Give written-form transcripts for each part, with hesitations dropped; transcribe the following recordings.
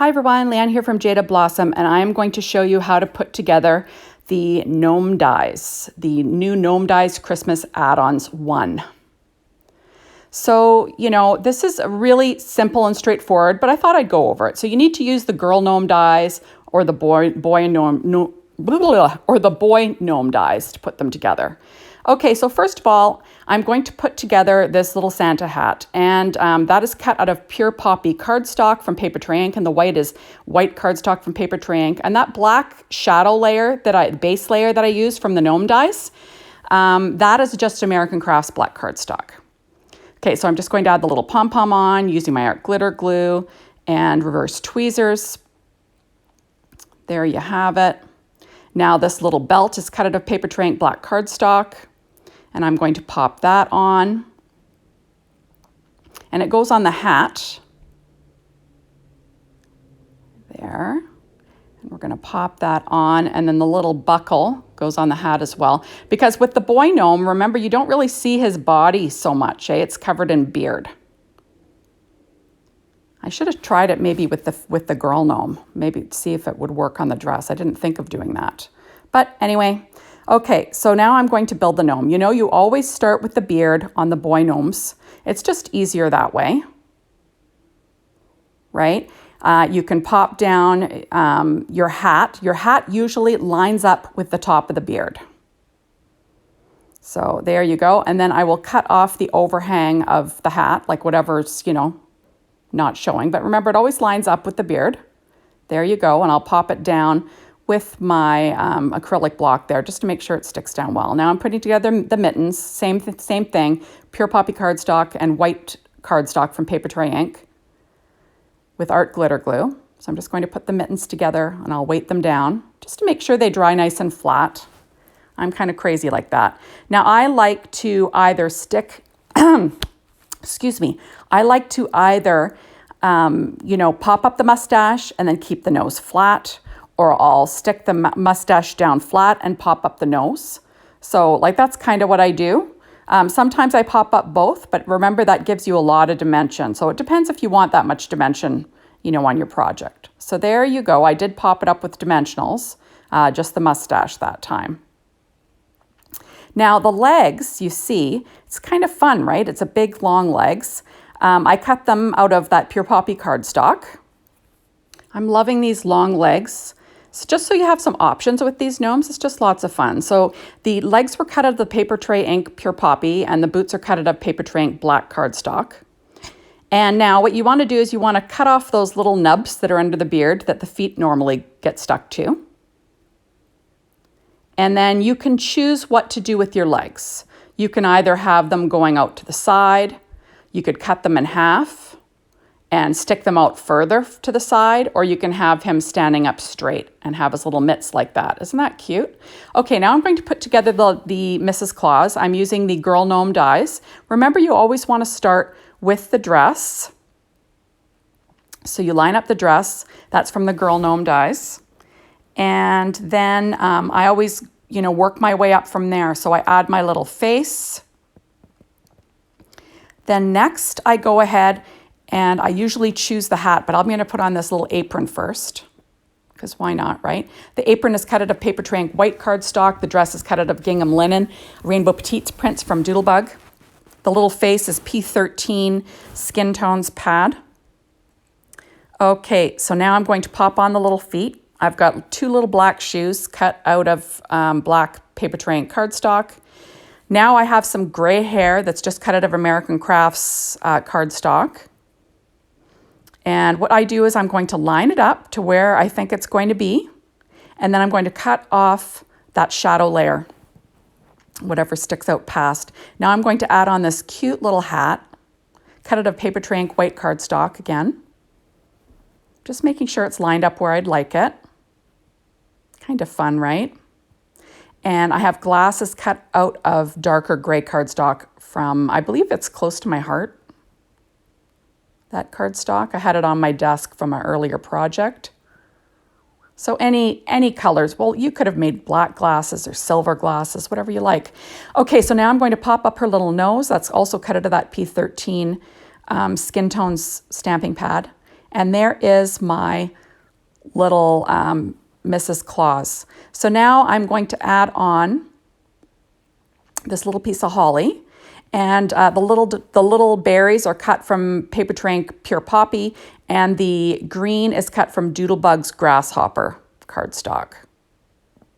Hi everyone, Leanne here from Jaded Blossom, and I'm going to show you how to put together the Gnome dies, the new Gnome Dies Christmas Add Ons 1. So, this is really simple and straightforward, but I thought I'd go over it. So you need to use the girl gnome dies or the boy gnome dies to put them together. Okay, so first of all, I'm going to put together this little Santa hat, and that is cut out of pure poppy cardstock from Paper Tray Ink, and the white is white cardstock from Paper Tray Ink, and that black shadow layer, base layer that I use from the gnome dies, that is just American Crafts black cardstock. Okay, so I'm just going to add the little pom-pom on using my art glitter glue and reverse tweezers. There you have it. Now this little belt is cut out of Paper Tray Ink black cardstock, and I'm going to pop that on. And it goes on the hat. There. And we're going to pop that on, and then the little buckle goes on the hat as well. Because with the boy gnome, remember, you don't really see his body so much, eh? It's covered in beard. I should have tried it maybe with the girl gnome, maybe see if it would work on the dress. I didn't think of doing that. But anyway, okay, so now I'm going to build the gnome. You always start with the beard on the boy gnomes. It's just easier that way, right? You can pop down your hat. Your hat usually lines up with the top of the beard. So there you go. And then I will cut off the overhang of the hat, like whatever's, not showing. But remember, it always lines up with the beard. There you go. And I'll pop it down with my acrylic block there just to make sure it sticks down well. Now I'm putting together the mittens, same thing, pure poppy cardstock and white cardstock from Paper Tray Ink with art glitter glue. So I'm just going to put the mittens together and I'll weight them down just to make sure they dry nice and flat. I'm kind of crazy like that. Now I like to either stick, excuse me, I like to either, pop up the mustache and then keep the nose flat, or I'll stick the mustache down flat and pop up the nose. So that's kind of what I do. Sometimes I pop up both, but remember that gives you a lot of dimension. So it depends if you want that much dimension, on your project. So there you go. I did pop it up with dimensionals, just the mustache that time. Now the legs, you see, it's kind of fun, right? It's a big long legs. I cut them out of that pure poppy cardstock. I'm loving these long legs. So just so you have some options with these gnomes, it's just lots of fun. So the legs were cut out of the Paper Tray Ink pure poppy, and the boots are cut out of Paper Tray Ink black cardstock. And now what you want to do is you want to cut off those little nubs that are under the beard that the feet normally get stuck to. And then you can choose what to do with your legs. You can either have them going out to the side, you could cut them in half and stick them out further to the side, or you can have him standing up straight and have his little mitts like that. Isn't that cute? Okay, now I'm going to put together the Mrs. Claus. I'm using the girl gnome dies. Remember, you always want to start with the dress. So you line up the dress. That's from the girl gnome dies. And then I always, work my way up from there. So I add my little face. Then next I go ahead and I usually choose the hat, but I'm going to put on this little apron first, because why not, right? The apron is cut out of Paper Tray Ink white cardstock. The dress is cut out of gingham linen, Rainbow Petites prints from Doodlebug. The little face is P13 Skin Tones pad. Okay, so now I'm going to pop on the little feet. I've got two little black shoes cut out of black Paper Tray Ink cardstock. Now I have some gray hair that's just cut out of American Crafts cardstock. And what I do is I'm going to line it up to where I think it's going to be. And then I'm going to cut off that shadow layer, whatever sticks out past. Now I'm going to add on this cute little hat, cut out of Paper Tray Ink white cardstock again. Just making sure it's lined up where I'd like it. Kind of fun, right? And I have glasses cut out of darker gray cardstock from, I believe it's Close to My Heart. That cardstock. I had it on my desk from an earlier project. So any colors. Well, you could have made black glasses or silver glasses, whatever you like. Okay, so now I'm going to pop up her little nose. That's also cut out of that P13 Skin Tones stamping pad. And there is my little Mrs. Claus. So now I'm going to add on this little piece of holly. And the little berries are cut from Paper Train Pure Poppy, and the green is cut from Doodlebug's Grasshopper cardstock.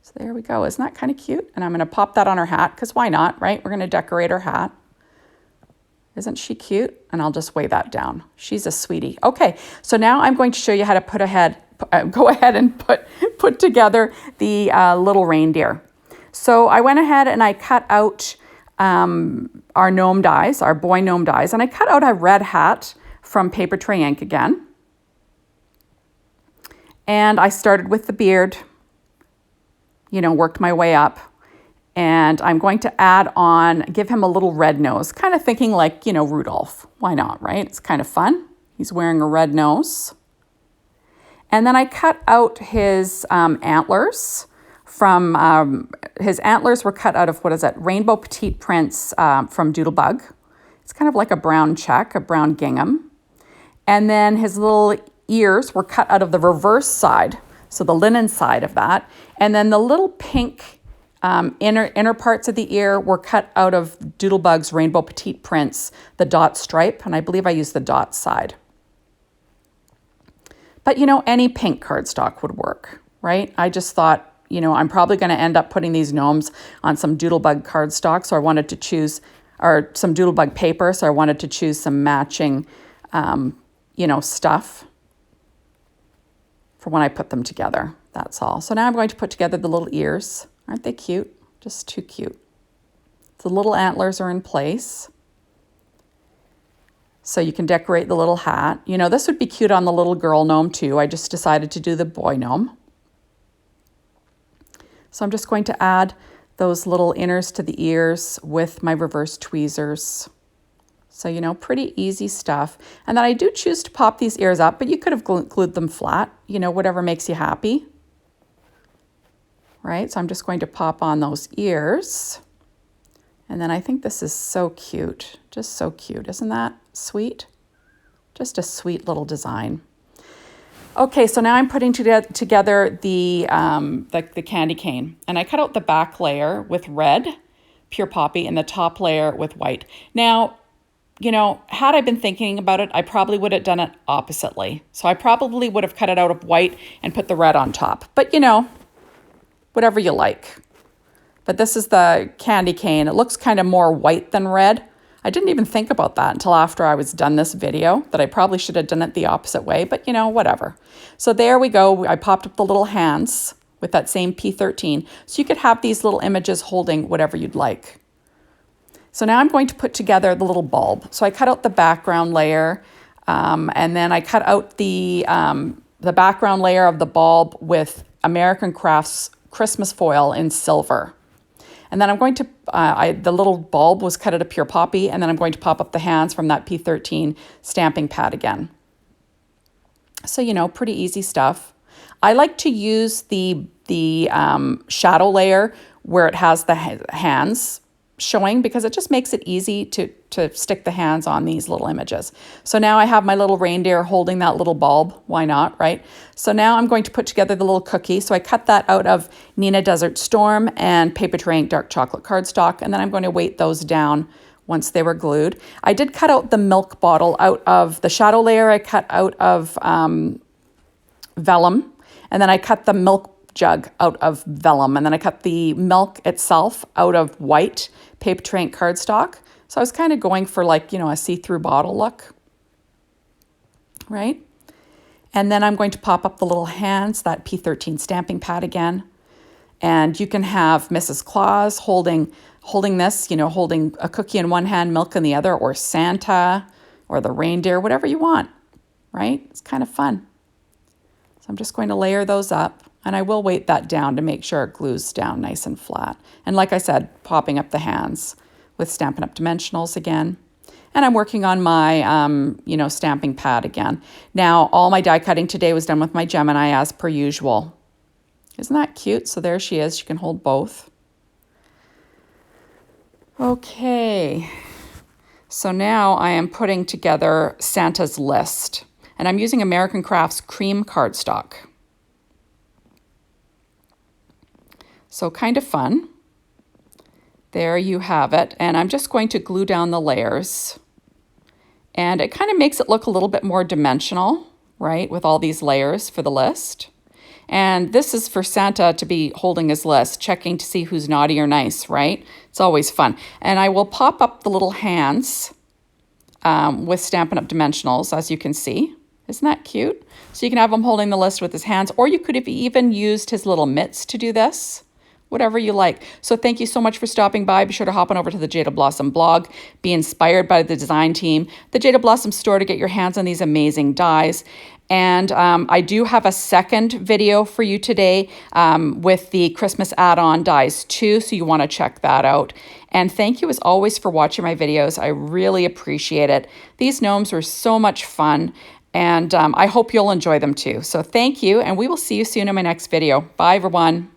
So there we go. Isn't that kind of cute? And I'm going to pop that on her hat, because why not, right? We're going to decorate her hat. Isn't she cute? And I'll just weigh that down. She's a sweetie. Okay, so now I'm going to show you how to go ahead and put together the little reindeer. So I went ahead and I cut out our gnome dies, our boy gnome dies, and I cut out a red hat from Paper Tray Ink again. And I started with the beard, you know, worked my way up. And I'm going to add on, give him a little red nose, kind of thinking like, you know, Rudolph. Why not, right? It's kind of fun. He's wearing a red nose. And then I cut out his antlers from, his antlers were cut out of, what is it, Rainbow Petite Prints from Doodlebug. It's kind of like a brown check, a brown gingham. And then his little ears were cut out of the reverse side, so the linen side of that. And then the little pink inner parts of the ear were cut out of Doodlebug's Rainbow Petite Prints, the dot stripe, and I believe I used the dot side. But, you know, any pink cardstock would work, right? I just thought, you know, I'm probably going to end up putting these gnomes on some Doodlebug cardstock, so I wanted to choose, or some Doodlebug paper, so I wanted to choose some matching, you know, stuff for when I put them together. That's all. So now I'm going to put together the little ears. Aren't they cute? Just too cute. The little antlers are in place. So you can decorate the little hat. You know, this would be cute on the little girl gnome too. I just decided to do the boy gnome. So I'm just going to add those little inners to the ears with my reverse tweezers. So, you know, pretty easy stuff. And then I do choose to pop these ears up, but you could have glued them flat, you know, whatever makes you happy. Right, so I'm just going to pop on those ears. And then I think this is so cute, just so cute. Isn't that sweet? Just a sweet little design. Okay, so now I'm putting together the candy cane. And I cut out the back layer with red, Pure Poppy, and the top layer with white. Now, you know, had I been thinking about it, I probably would have done it oppositely. So I probably would have cut it out of white and put the red on top. But, you know, whatever you like. But this is the candy cane. It looks kind of more white than red. I didn't even think about that until after I was done this video, that I probably should have done it the opposite way, but you know, whatever. So there we go. I popped up the little hands with that same P13. So you could have these little images holding whatever you'd like. So now I'm going to put together the little bulb. So I cut out the background layer, and then I cut out the background layer of the bulb with American Crafts Christmas foil in silver. And then I'm going to, the little bulb was cut out of Pure Poppy, and then I'm going to pop up the hands from that P13 stamping pad again. So, you know, pretty easy stuff. I like to use the shadow layer where it has the hands showing, because it just makes it easy to stick the hands on these little images. So now I have my little reindeer holding that little bulb. Why not, right? So now I'm going to put together the little cookie. So I cut that out of Nina Desert Storm and Paper Tray Ink Dark Chocolate cardstock, and then I'm going to weight those down once they were glued. I did cut out the milk bottle out of the shadow layer. I cut out of vellum, and then I cut the milk jug out of vellum, and then I cut the milk itself out of white Paper Tray Ink cardstock. So I was kind of going for, like, you know, a see-through bottle look, right? And then I'm going to pop up the little hands, that P13 stamping pad again. And you can have Mrs. Claus holding this, you know, holding a cookie in one hand, milk in the other, or Santa, or the reindeer, whatever you want, right? It's kind of fun. So I'm just going to layer those up. And I will weight that down to make sure it glues down nice and flat. And like I said, popping up the hands with Stampin' Up! Dimensionals again. And I'm working on my, you know, stamping pad again. Now, all my die cutting today was done with my Gemini as per usual. Isn't that cute? So there she is. She can hold both. Okay. So now I am putting together Santa's list. And I'm using American Crafts cream cardstock. So kind of fun. There you have it. And I'm just going to glue down the layers. And it kind of makes it look a little bit more dimensional, right, with all these layers for the list. And this is for Santa to be holding his list, checking to see who's naughty or nice, right? It's always fun. And I will pop up the little hands with Stampin' Up! Dimensionals, as you can see. Isn't that cute? So you can have him holding the list with his hands, or you could have even used his little mitts to do this. Whatever you like. So thank you so much for stopping by. Be sure to hop on over to the Jaded Blossom blog. Be inspired by the design team. The Jaded Blossom store to get your hands on these amazing dies. And I do have a second video for you today with the Christmas add-on dies too, so you want to check that out. And thank you as always for watching my videos. I really appreciate it. These gnomes were so much fun, and I hope you'll enjoy them too. So thank you, and we will see you soon in my next video. Bye, everyone.